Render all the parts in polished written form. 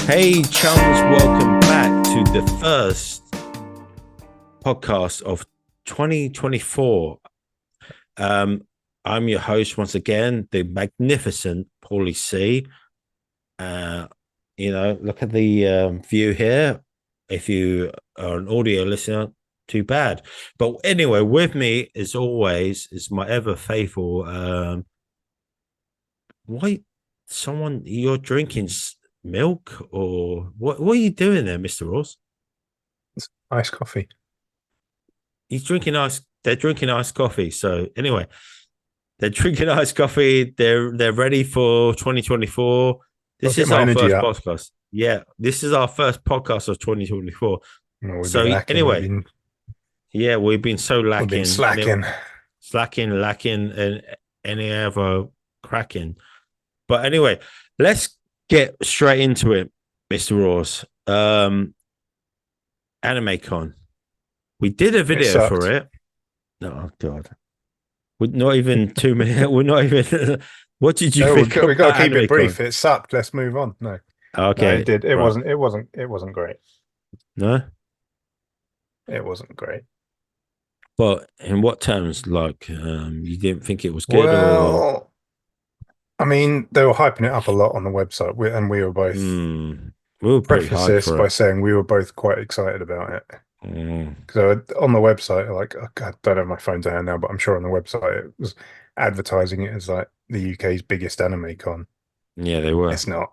Hey, chums, welcome back to the first podcast of 2024. I'm your host once again, the magnificent Paulie C. Look at the view here. If you are an audio listener, too bad. But anyway, with me, as always, is my ever faithful. You're drinking milk or what are you doing there, Mr. Ross? It's iced coffee. They're drinking iced coffee. So anyway, they're drinking iced coffee. They're ready for 2024. This Get is my our energy first up. podcast. Yeah, this is our first podcast of 2024. We've So been lacking. anyway, we've been so We've been lacking. slacking. Lacking, and any other cracking. But anyway, let's get straight into it, Mr. Ross. AnimeCon. We did a video for it. Oh God. We're not even 2 minutes. We're not even. What did you think? We got to keep it brief. AnimeCon? It sucked. Let's move on. No, Okay, it did. It right. wasn't. It wasn't great. No, it wasn't great. but in what terms? Like, you didn't think it was good, Well, I mean, they were hyping it up a lot on the website, we were both. We were pretty preface hyped this for by it. saying we were both quite excited about it. Mm. Because on the website, like, I don't have my phone to hand now, but I'm sure on the website it was advertising it as like the UK's biggest anime con. Yeah, they were. It's not.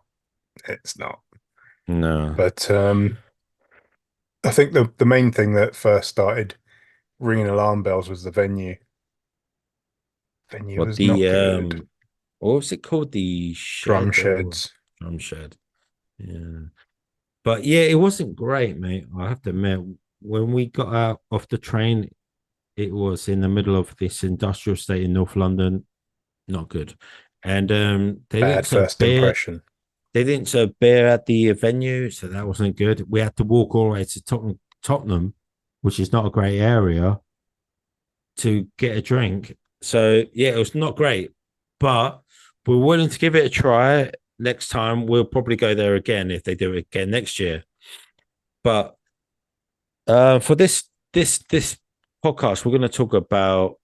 It's not. No, But I think the main thing that first started ringing alarm bells was the venue. Venue what was not good. what was it called? The Drum shed or sheds. drum shed? Yeah, but yeah, it wasn't great, mate. I have to admit, when we got out off the train, it was in the middle of this industrial estate in North London. Not good. And they didn't Bad serve first beer. impression. They didn't serve beer at the venue, so that wasn't good. We had to walk all the way to Tottenham, which is not a great area, to get a drink. So yeah, it was not great, but we're willing to give it a try. Next time, we'll probably go there again if they do it again next year. But for this podcast, we're going to talk about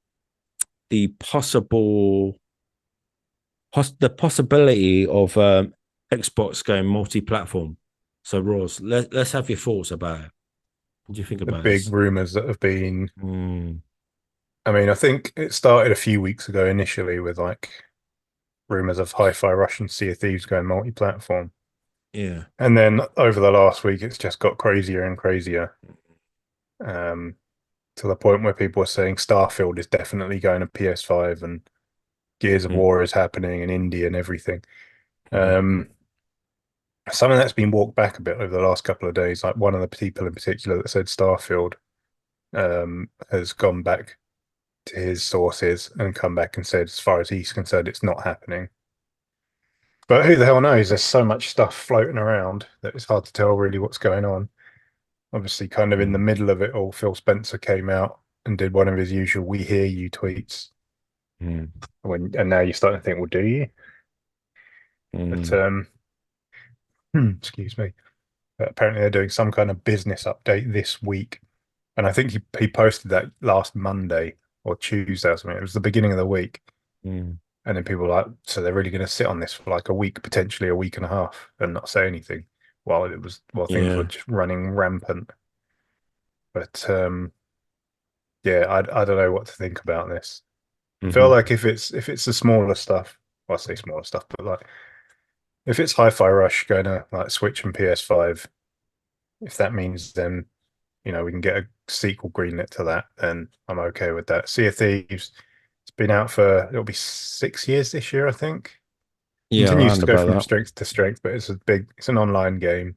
the possibility of Xbox going multi-platform. So, Ross, let's have your thoughts about it. What do you think The about big this? rumors that have been. I mean, I think it started a few weeks ago initially with like rumors of Hi-Fi Rush and Sea of Thieves going multi-platform. Yeah. And then over the last week, it's just got crazier and crazier. To the point where people are saying Starfield is definitely going to PS5 and Gears of War is happening in India and everything. Something that's been walked back a bit over the last couple of days, like one of the people in particular that said Starfield has gone back to his sources and come back and said, as far as he's concerned, it's not happening. But who the hell knows? There's so much stuff floating around that it's hard to tell really what's going on. Obviously, kind of in the middle of it all, Phil Spencer came out and did one of his usual "We hear you" tweets. And now you're starting to think, well, do you? But excuse me. But apparently, they're doing some kind of business update this week, and I think he posted that last Monday or Tuesday or something. It was the beginning of the week, and then people were like, so they're really going to sit on this for like a week, potentially a week and a half, and not say anything while things were just running rampant. But yeah, I don't know what to think about this. I feel like if it's the smaller stuff, well, I say smaller stuff, but like if it's Hi-Fi Rush going to like Switch and PS5, if that means then we can get a sequel greenlit to that, then I'm okay with that. Sea of Thieves, it's been out it'll be 6 years this year, I think. Yeah, Continues around to go about from that. strength to strength, but it's an online game.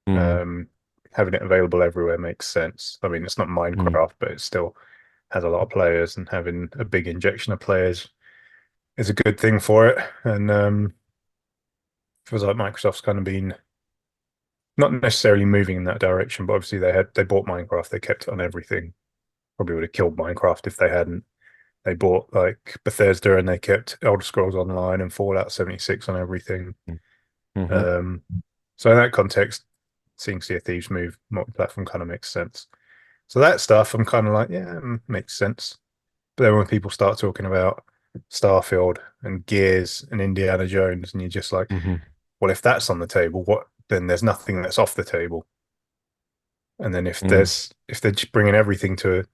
Mm. Having it available everywhere makes sense. I mean, it's not Minecraft, but it still has a lot of players, and having a big injection of players is a good thing for it. And feels like Microsoft's kind of been not necessarily moving in that direction, but obviously they bought Minecraft, they kept it on everything. Probably would have killed Minecraft if they hadn't. They bought like Bethesda and they kept Elder Scrolls Online and Fallout 76 on everything. Mm-hmm. Um, So in that context, seeing Sea of Thieves move multi-platform kind of makes sense. So that stuff, I'm kind of like, yeah, makes sense. But then when people start talking about Starfield and Gears and Indiana Jones, and you're just like, Mm-hmm. well, if that's on the table, what? Then there's nothing that's off the table. And then Mm, if they're just bringing everything to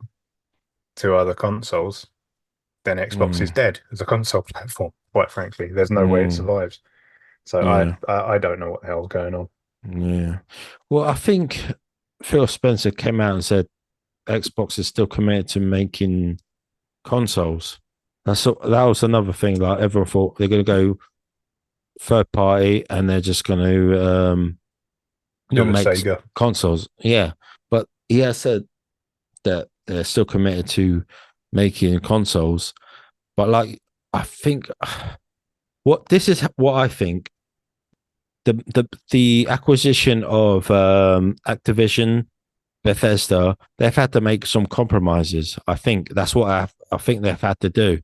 other consoles, then Xbox is mm, dead as a console platform. Quite frankly, there's no way it mm, survives. So yeah, I don't know what the hell's going on. yeah. Well, I think Phil Spencer came out and said Xbox is still committed to making consoles. That was another thing. Like everyone thought they're going to go third party and they're just going to not Do a make Sega. consoles. Yeah, but he has said that they're still committed to making consoles. But like, I think what this is what I think the acquisition of Activision, Bethesda, they've had to make some compromises. I think that's what I think they've had to do.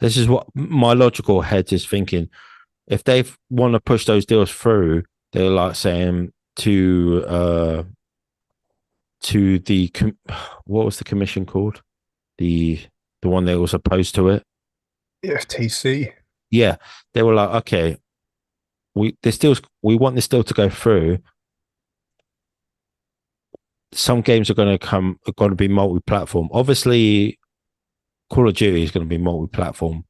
This is what my logical head is thinking. If they want to push those deals through, they're like saying to the what was the commission called? The the one that was opposed to it. FTC. Yeah, they were like, okay, we want this deal to go through. Some games are going to be multi-platform. Obviously, Call of Duty is going to be multi-platform,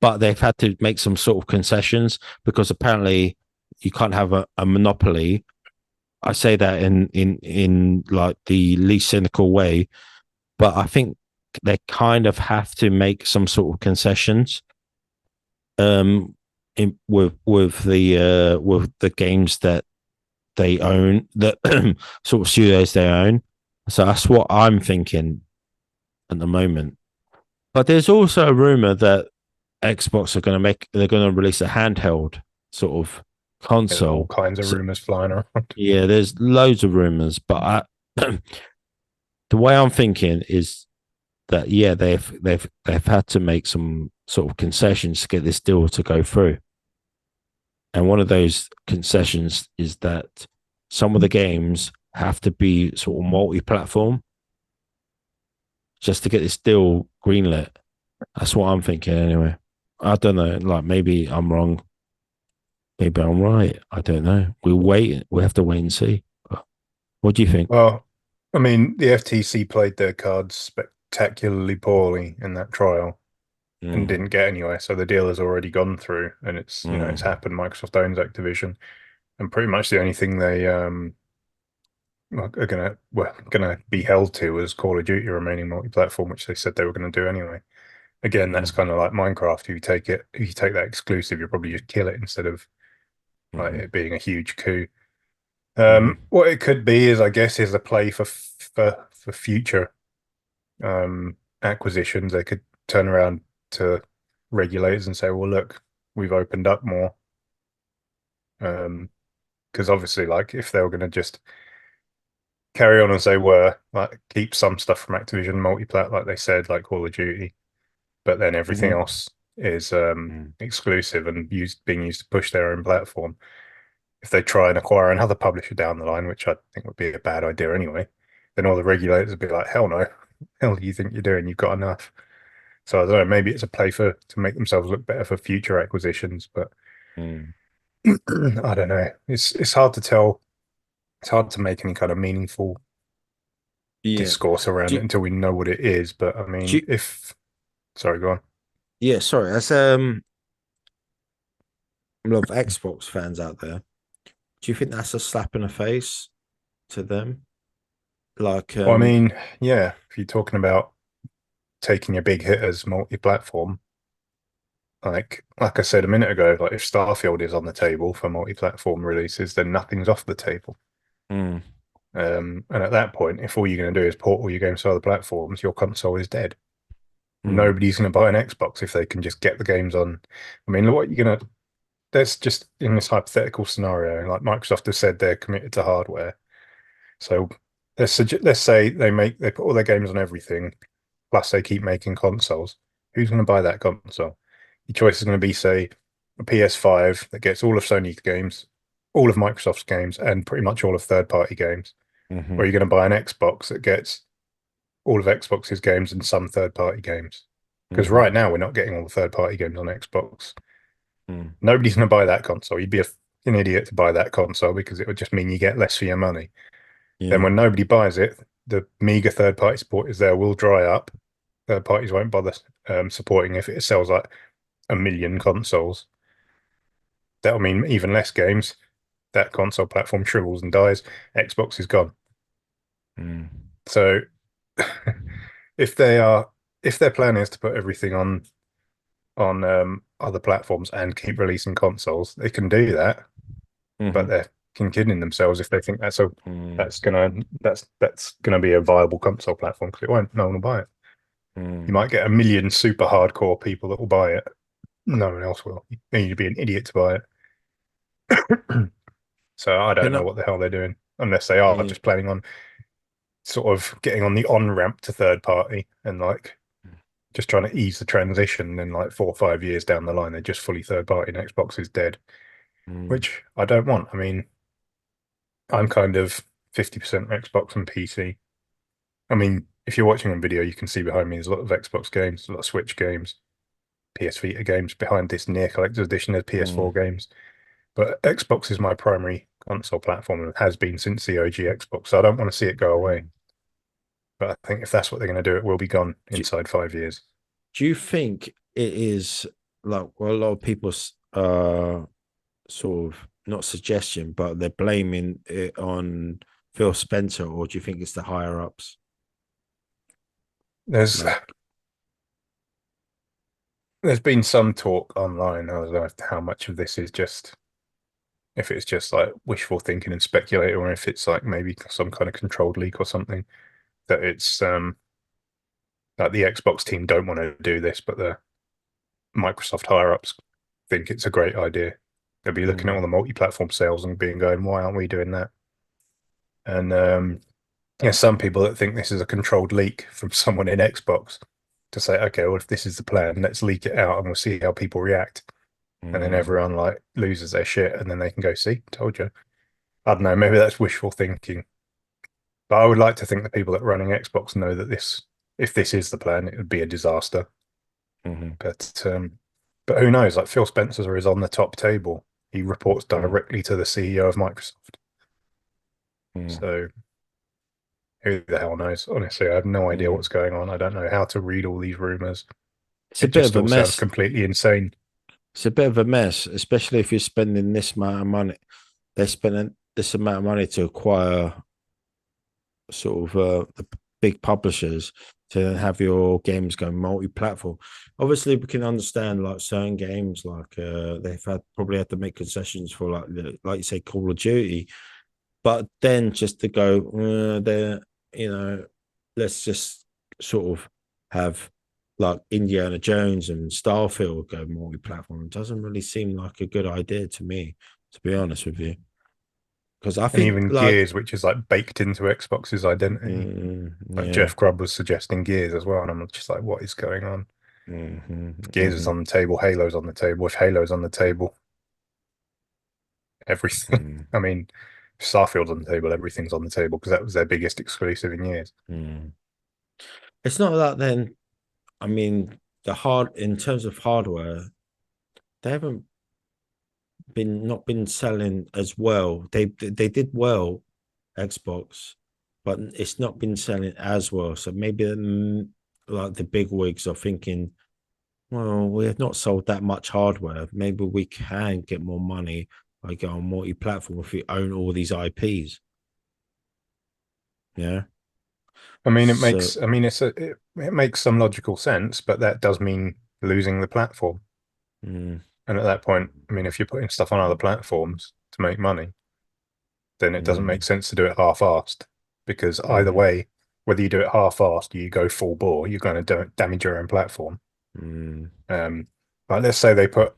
but they've had to make some sort of concessions because apparently you can't have a monopoly. I say that in like the least cynical way, but I think they kind of have to make some sort of concessions with the games that they own, that sort of studios they own. So that's what I'm thinking at the moment. But there's also a rumor that Xbox are going to they're going to release a handheld sort of There's all console. kinds of So, rumors flying around. yeah, there's loads of rumors, but the way I'm thinking is that yeah, they've had to make some sort of concessions to get this deal to go through. And one of those concessions is that some of the games have to be sort of multi-platform just to get this deal greenlit. That's what I'm thinking anyway. I don't know. Like maybe I'm wrong. Maybe I'm right. I don't know. We'll wait. We have to wait and see. But what do you think? Well, I mean, the FTC played their cards spectacularly poorly in that trial and Mm, didn't get anywhere. So the deal has already gone through, and it's mm, happened. Microsoft owns Activision, and pretty much the only thing they are gonna be held to is Call of Duty remaining multi-platform, which they said they were going to do anyway. Again, that's mm, kind of like Minecraft. If you take that exclusive, you'll probably just kill it instead of like mm, it being a huge coup. mm, What it could be is, I guess, is a play for future acquisitions. They could turn around to regulators and say, "Well, look, we've opened up more." Because obviously, like, if they were going to just carry on as they were, like, keep some stuff from Activision multiplat, like they said, like Call of Duty, but then everything mm, else is mm, exclusive and being used to push their own platform. If they try and acquire another publisher down the line, which I think would be a bad idea anyway, then all the regulators would be like, hell no, hell do you think you're doing? You've got enough. So I don't know, maybe it's a play for to make themselves look better for future acquisitions, but mm. I don't know. It's hard to tell. It's hard to make any kind of meaningful Yeah. discourse around Do, it until we know what it is. But I mean, do, if sorry, go on. yeah, sorry. As a lot of Xbox fans out there, do you think that's a slap in the face to them? Like, Well, I mean, yeah, if you're talking about taking a big hit as multi-platform, like I said a minute ago, like if Starfield is on the table for multi-platform releases, then nothing's off the table. mm, And at that point, if all you're going to do is port all your games to other platforms, your console is dead. mm, Nobody's going to buy an Xbox if they can just get the games on. I mean, what you're going to, that's just in this hypothetical scenario, like Microsoft has said they're committed to hardware. So let's say they put all their games on everything, plus they keep making consoles. Who's going to buy that console? Your choice is going to be, say, a PS5 that gets all of Sony's games, all of Microsoft's games and pretty much all of third-party games. Mm-hmm. Or you're going to buy an Xbox that gets all of Xbox's games and some third-party games. Because Mm-hmm. right now we're not getting all the third-party games on Xbox. Mm. Nobody's going to buy that console. You'd be an idiot to buy that console because it would just mean you get less for your money. Then Yeah. when nobody buys it, the meager third-party support is there will dry up. Third parties won't bother supporting if it sells like 1 million consoles. That'll mean even less games. That console platform shrivels and dies. Xbox is gone. Mm. So if they are if their plan is to put everything on other platforms and keep releasing consoles, they can do that, but Mm-hmm. they're kidding themselves if they think Mm. that's gonna be a viable console platform because it won't. No one will buy it. You Mm. might get 1 million super hardcore people that will buy it. No one else will. You need to be an idiot to buy it. So I don't Can know I, what the hell they're doing unless they are yeah. just planning on sort of getting on the on ramp to third party and like just trying to ease the transition. And like 4 or 5 years down the line, they're just fully third party and Xbox is dead, Mm. which I don't want. I mean, I'm kind of 50% Xbox and PC. I mean, if you're watching on video, you can see behind me there's a lot of Xbox games, a lot of Switch games, PS Vita games. Behind this near collector's edition, there's PS4 Mm. games. But Xbox is my primary console platform and has been since the OG Xbox. So I don't want to see it go away. Mm. But I think if that's what they're going to do, it will be gone Do, inside 5 years. do you think it is like well, a lot of people sort of not suggestion, but they're blaming it on Phil Spencer, or do you think it's the higher ups? There's Like, there's been some talk online. I don't know how much of this is just if it's just like wishful thinking and speculating, or if it's like maybe some kind of controlled leak or something. That it's like the Xbox team don't want to do this, but the Microsoft higher ups think it's a great idea. They'll be looking at all mm, the multi-platform sales and being going, why aren't we doing that? And yeah, some people that think this is a controlled leak from someone in Xbox to say, okay, well, if this is the plan, let's leak it out and we'll see how people react. And then mm, everyone like loses their shit and then they can go, see, told you. I don't know, maybe that's wishful thinking. But I would like to think the people that are running Xbox know that if this is the plan, it would be a disaster. mm, But who knows? Like Phil Spencer is on the top table. He reports mm, directly to the CEO of Microsoft. mm. So who the hell knows? Honestly, I have no idea Mm. what's going on. I don't know how to read all these rumors. It's a It bit just of a all sounds mess. completely insane. It's a bit of a mess, especially if you're spending this amount of money. They're spending this amount of money to acquire sort of the big publishers to then have your games go multi-platform. Obviously, we can understand like certain games, like they've had probably had to make concessions for like you say, Call of Duty, but then just to go, there, you know, let's just sort of have like Indiana Jones and Starfield go multi-platform. It doesn't really seem like a good idea to me, to be honest with you, because I And think even like, Gears, which is like baked into Xbox's identity. Like yeah. Jeff Grubb was suggesting Gears as well. And I'm just like, what is going on? Mm-hmm, Gears is mm-hmm, on the table, Halo's on the table. If Halo's on the table, everything. mm, I mean, Starfield's on the table, everything's on the table because that was their biggest exclusive in years. mm. It's not that then. I mean, the hard in terms of hardware, they haven't been not been selling as well. They did well, Xbox, but it's not been selling as well. So maybe like the big wigs are thinking, well, we have not sold that much hardware. Maybe we can get more money by going on multi-platform if we own all these IPs. Yeah. I mean, So it makes some logical sense, but that does mean losing the platform. mm, And at that point, I mean, if you're putting stuff on other platforms to make money, then it doesn't make mm, sense to do it half-assed because either mm, way, whether you do it half-assed, you go full bore, you're going to damage your own platform. mm, Um, like let's say they put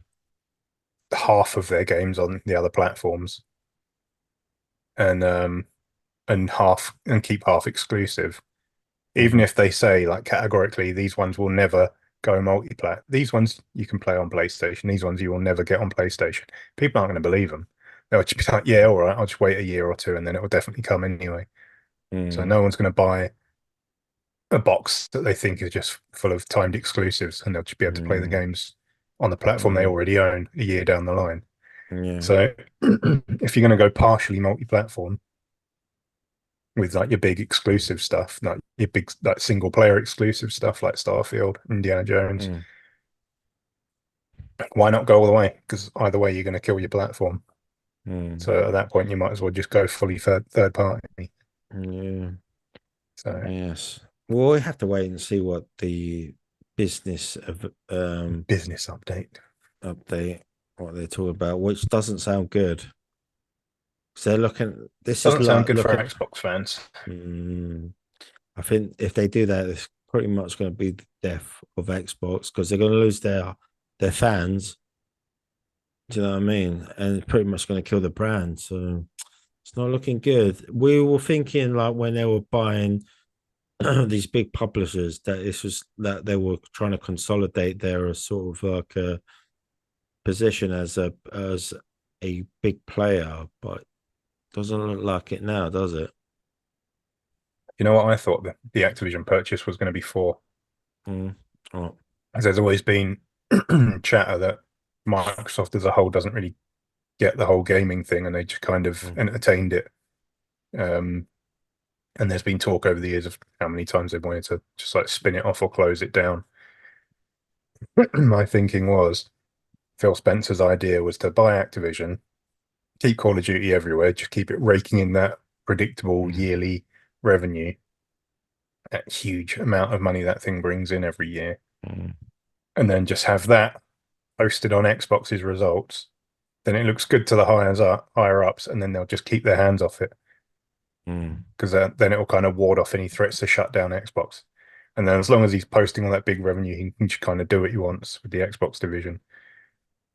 half of their games on the other platforms and half and keep half exclusive. Even mhm, if they say like categorically these ones will never go multi-plat, these ones you can play on PlayStation, these ones you will never get on PlayStation. People aren't going to believe them. they'll just be like, yeah, all right, I'll just wait a year or two and then it will definitely come anyway. So Mm, no one's going to buy a box that they think is just full of timed exclusives, and they'll just be able to play the mm, games on the platform they mm, already own a year down the line. yeah. So if you're going to go partially multi-platform with like your big exclusive stuff, like your big like single player exclusive stuff like Starfield, Indiana Jones, Mm, why not go all the way? Because either way, you're going to kill your platform. mm, So at that point, you might as well just go fully third party. yeah. So Yes. Well, we have to wait and see what the business of business update update what they're talking about, which doesn't sound good. So they're looking. This is doesn't sound like good for looking. Xbox fans. Mm, I think if they do that, it's pretty much going to be the death of Xbox because they're going to lose their fans. Do you know what I mean? And it's pretty much going to kill the brand. So it's not looking good. We were thinking like when they were buying these big publishers that this was that they were trying to consolidate their sort of like a position as a big player, but doesn't look like it now, does it? You know what I thought the Activision purchase was going to be for? Mm. Oh. As there's always been chatter that Microsoft as a whole doesn't really get the whole gaming thing, and they just kind of Mm. entertained it. Um, and there's been talk over the years of how many times they've wanted to just like spin it off or close it down. My thinking was Phil Spencer's idea was to buy Activision, keep Call of Duty everywhere, just keep it raking in that predictable Mm. yearly revenue, that huge amount of money that thing brings in every year, Mm. and then just have that posted on Xbox's results. Then it looks good to the higher ups, and then they'll just keep their hands off it Mm. because then it will kind of ward off any threats to shut down Xbox. And then as long as he's posting all that big revenue, he can just kind of do what he wants with the Xbox division.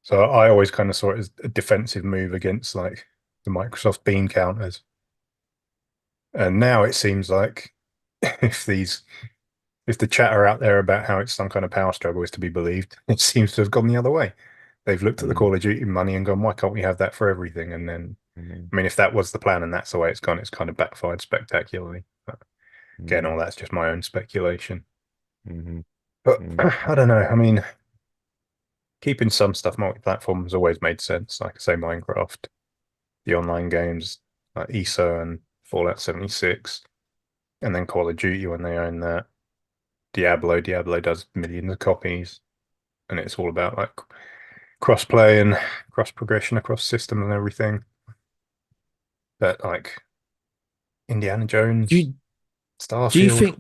So I always kind of saw it as a defensive move against like the Microsoft bean counters. And now it seems like if these if the chatter out there about how it's some kind of power struggle is to be believed, it seems to have gone the other way. They've looked at the Mm. Call of Duty money and gone, why can't we have that for everything? And then, Mm. I mean, if that was the plan and that's the way it's gone, it's kind of backfired spectacularly. But again, all Mm. that's just my own speculation. Mm. But Mm. I don't know. I mean, keeping some stuff multi-platform has always made sense. Like I say, Minecraft, the online games like ESO and Fallout 76, and then Call of Duty when they own that. Diablo does millions of copies, and it's all about like cross-play and cross progression across systems and everything. But like Indiana Do Jones, you, do you Starfield, think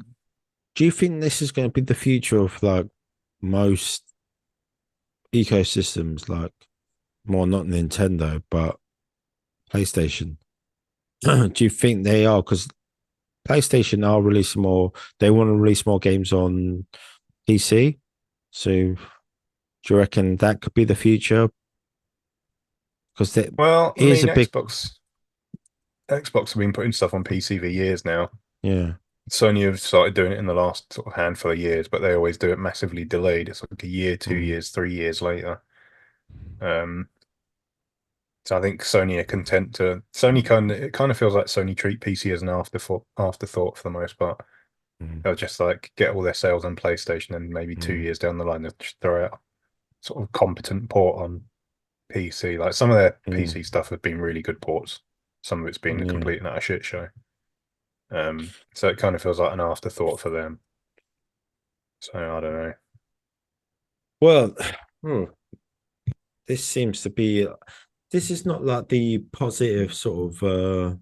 do you think this is going to be the future of like most ecosystems, like more not Nintendo but PlayStation? Do you think they are? Because PlayStation are releasing more. They want to release more games on PC. So do you reckon that could be the future? Because there well, I is mean, a big, Xbox have been putting stuff on PC for years now. yeah. Sony have started doing it in the last sort of handful of years, but they always do it massively delayed. It's like a year, two Mm, years, 3 years later. Um, so I think Sony are content to Sony kind of it kind of feels like Sony treat PC as an afterthought for the most part. mm, They'll just like get all their sales on PlayStation and maybe two mm, years down the line they'll just throw out sort of competent port on PC. Like some of their mm, PC stuff have been really good ports. Some of it's been a yeah. complete and utter shit show. So it kind of feels like an afterthought for them. So I don't know. Well, hmm, this seems to be. This is not like the positive sort of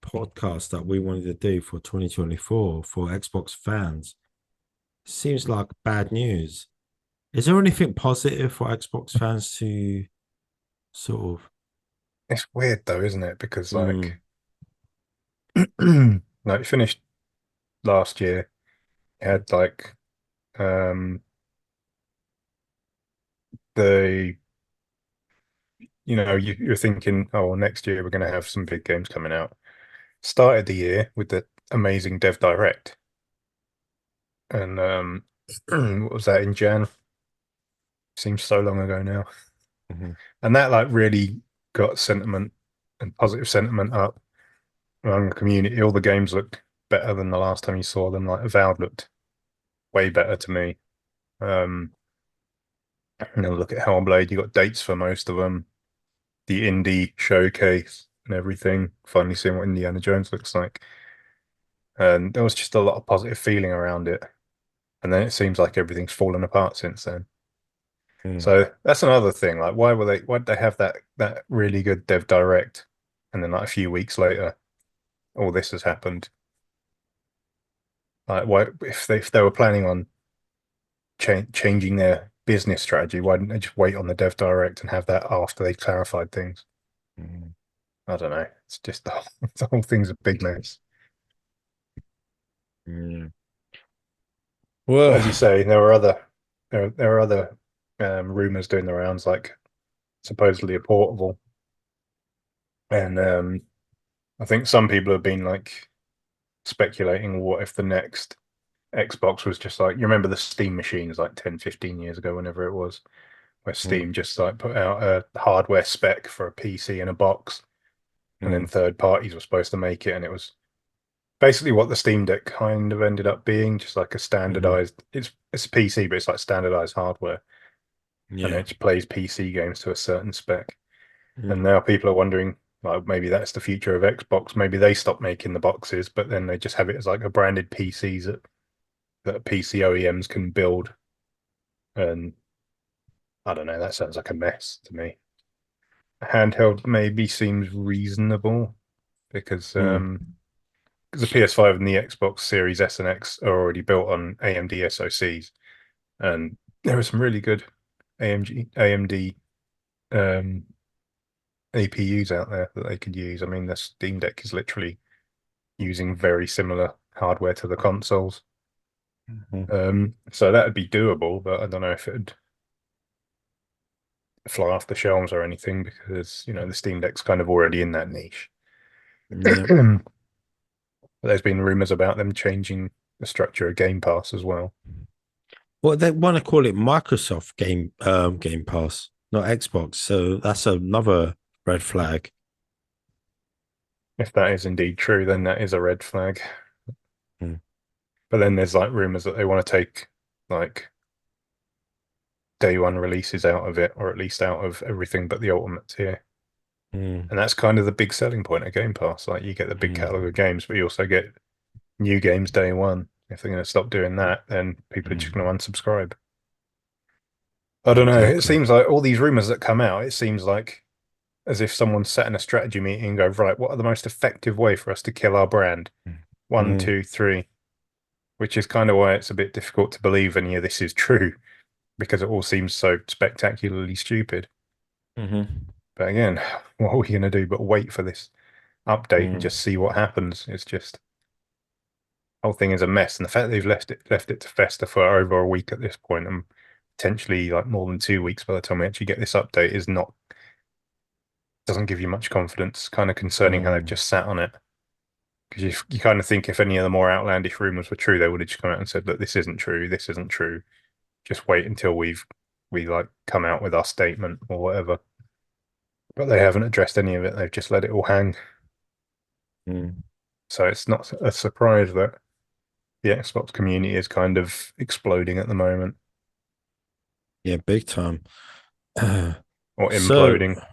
podcast that we wanted to do for 2024 for Xbox fans. Seems like bad news. Is there anything positive for Xbox fans to sort of? It's weird though, isn't it? Because Mm, like, like you finished last year, you had like um the you're thinking, oh, well, next year we're going to have some big games coming out. Started the year with the amazing Dev Direct, and what was that in Jan? Seems so long ago now. mhm, And that like really got sentiment and positive sentiment up among the community. All the games look better than the last time you saw them. Like Avowed looked way better to me. Look at Hellblade. You got dates for most of them. The indie showcase and everything. Finally seeing what Indiana Jones looks like. And there was just a lot of positive feeling around it. And then it seems like everything's fallen apart since then. So that's another thing. Like, why did they have that really good dev direct, and then like a few weeks later, all this has happened? Like, why if they were planning on changing their business strategy, why didn't they just wait on the dev direct and have that after they clarified things? I don't know. It's just the whole thing's a big mess. Well, As you say, there are other rumors doing the rounds, like supposedly a portable, and I think some people have been like speculating, what if the next Xbox was just like, you remember the Steam machines like 10, 15 years ago, whenever it was, where Steam just like put out a hardware spec for a PC in a box, and then third parties were supposed to make it, and it was basically what the Steam Deck kind of ended up being, just like a standardized, it's a PC, but it's like standardized hardware, and it just plays PC games to a certain spec. And now people are wondering, like, maybe that's the future of Xbox. Maybe they stop making the boxes, but then they just have it as like a branded PCs that PC OEMs can build. And I don't know, that sounds like a mess to me. Handheld maybe seems reasonable because the PS5 and the Xbox Series S and X are already built on AMD SoCs, and there are some really good AMD APUs out there that they could use. I mean, the Steam Deck is literally using very similar hardware to the consoles. So that would be doable, but I don't know if it'd fly off the shelves or anything, because the Steam Deck's kind of already in that niche. There's been rumors about them changing the structure of Game Pass as well. Well, they want to call it Microsoft Game Pass, not Xbox. So that's another red flag. If that is indeed true, then that is a red flag. But then there's like rumors that they want to take like day one releases out of it, or at least out of everything but the Ultimate tier. And that's kind of the big selling point of Game Pass. Like, you get the big catalog of games, but you also get new games day one. If they're going to stop doing that, then people are just going to unsubscribe. I don't know. It seems like all these rumors that come out, it seems like as if someone sat in a strategy meeting and go, right, what are the most effective way for us to kill our brand? 1, 2, 3. Which is kind of why it's a bit difficult to believe any of this is true, because it all seems so spectacularly stupid. But again, what are we going to do but wait for this update and just see what happens? It's just, whole thing is a mess, and the fact they've left it to fester for over a week at this point, and potentially like more than 2 weeks by the time we actually get this update, doesn't give you much confidence. Kind of concerning how they've just sat on it, because you kind of think if any of the more outlandish rumors were true, they would have just come out and said, look, this isn't true, this isn't true. Just wait until we like come out with our statement or whatever. But they haven't addressed any of it. They've just let it all hang. So it's not a surprise that the Xbox community is kind of exploding at the moment. Yeah, big time. Or imploding.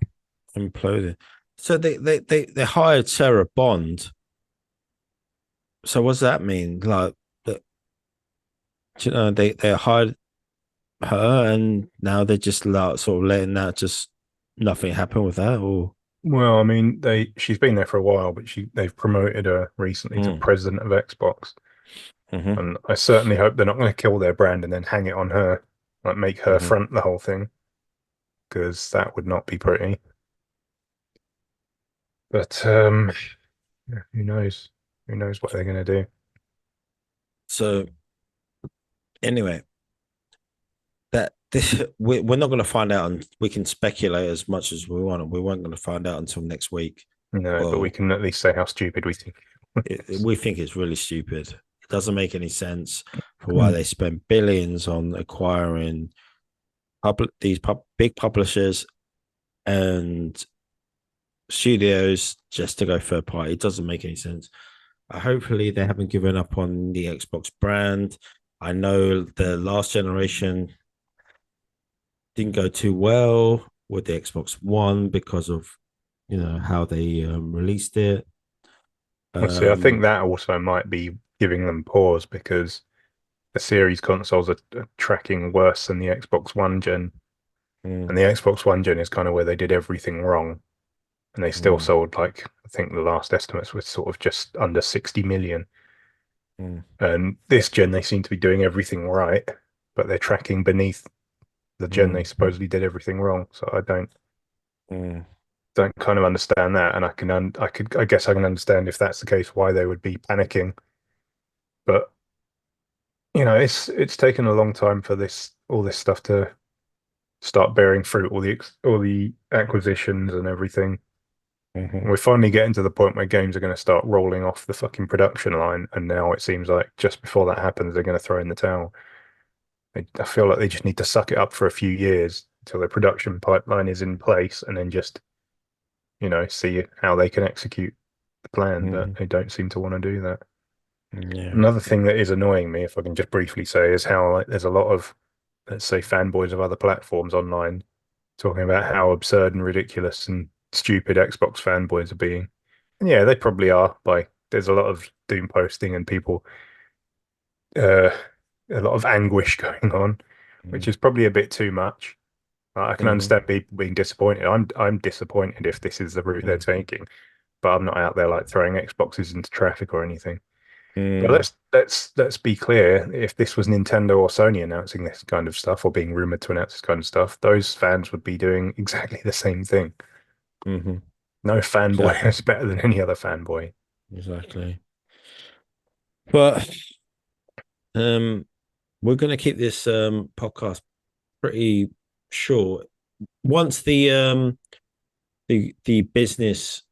Imploding. So they hired Sarah Bond. So what's that mean? Like, they hired her, and now they're just like sort of letting that, just nothing happen with that, or? Well, I mean, she's been there for a while, but they've promoted her recently to president of Xbox. And I certainly hope they're not going to kill their brand and then hang it on her, like make her front the whole thing, because that would not be pretty. But who knows? Who knows what they're going to do? So anyway, we're not going to find out, and we can speculate as much as we want. We weren't going to find out until next week. No, but we can at least say how stupid we think. We think it's really stupid. It doesn't make any sense for why they spend billions on acquiring these big publishers, and studios just to go third party. It doesn't make any sense. Hopefully, they haven't given up on the Xbox brand. I know the last generation didn't go too well with the Xbox One because of how they released it. See, I think that also might be giving them pause because the series consoles are tracking worse than the Xbox One gen. And the Xbox One gen is kind of where they did everything wrong. And they still sold, like, I think the last estimates were sort of just under 60 million. And this gen, they seem to be doing everything right, but they're tracking beneath the gen they supposedly did everything wrong. So I don't kind of understand that. And I guess I can understand if that's the case, why they would be panicking. But it's taken a long time for all this stuff to start bearing fruit, all the acquisitions and everything. We're finally getting to the point where games are going to start rolling off the fucking production line, and now it seems like just before that happens, they're going to throw in the towel. I feel like they just need to suck it up for a few years until their production pipeline is in place, and then just see how they can execute the plan. But they don't seem to want to do that. Yeah. Another thing that is annoying me, if I can just briefly say, is how, like, there's a lot of, let's say, fanboys of other platforms online talking about how absurd and ridiculous and stupid Xbox fanboys are being. And yeah, they probably are. There's a lot of doom posting and people, a lot of anguish going on, which is probably a bit too much. I can understand people being disappointed. I'm disappointed if this is the route they're taking, but I'm not out there like throwing Xboxes into traffic or anything. But let's be clear. If this was Nintendo or Sony announcing this kind of stuff or being rumored to announce this kind of stuff, those fans would be doing exactly the same thing. No fanboy is better than any other fanboy. Exactly. But we're going to keep this podcast pretty short. Once the business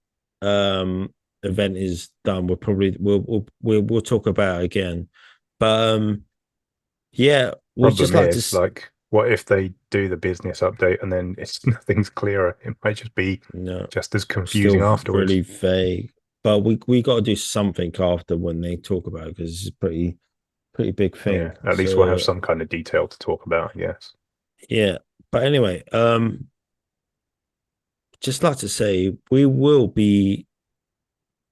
event is done, we'll talk about it again. But yeah, we just like to like, what if they do the business update and then nothing's clearer? It might just be just as confusing afterwards. Really vague. But we got to do something after when they talk about it, because it's a pretty big thing. Yeah, at least we'll have some kind of detail to talk about, I guess. Yeah. But anyway, just like to say we will be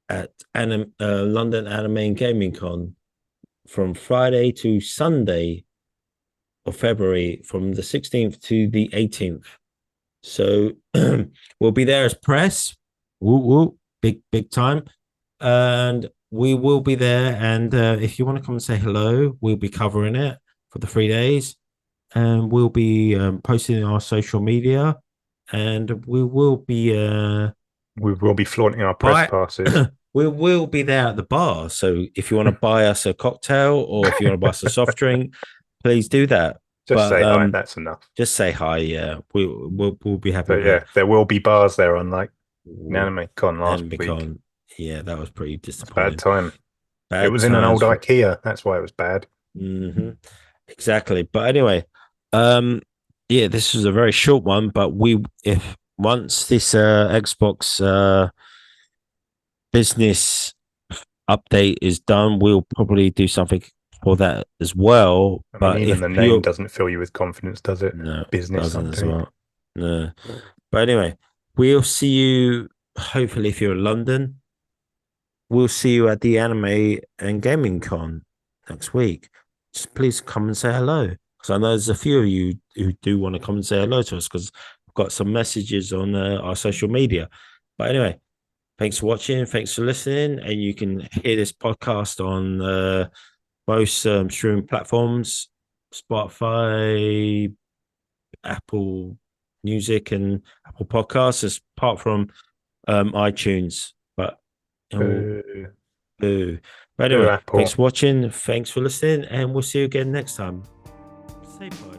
at London Anime and Gaming Con from Friday to Sunday of February, from the 16th to the 18th. So we'll be there as press. Woo woo, big time. And we will be there. And if you want to come and say hello, we'll be covering it for the 3 days. And we'll be posting on our social media. And we will be flaunting our press passes. We will be there at the bar. So if you want to buy us a cocktail, or if you want to buy us a soft drink, please do that. Just say hi. That's enough. Just say hi. Yeah, we'll be happy. But yeah, there will be bars there, unlike Anime Con last week. Yeah, that was pretty disappointing. Bad time. It was in an old IKEA. That's why it was bad. Exactly. But anyway, yeah, this was a very short one. But if once this Xbox business update is done, we'll probably do something for that as well. But even the name doesn't fill you with confidence, does it? No, business update. As well. No. But anyway, we'll see you. Hopefully, if you're in London, we'll see you at the Anime and Gaming Con next week. Just please come and say hello, because I know there's a few of you who do want to come and say hello to us, because I've got some messages on our social media. But anyway, thanks for watching. Thanks for listening. And you can hear this podcast on most streaming platforms: Spotify, Apple Music, and Apple Podcasts, apart from iTunes. But anyway, thanks for watching. Thanks for listening. And we'll see you again next time. Say bye.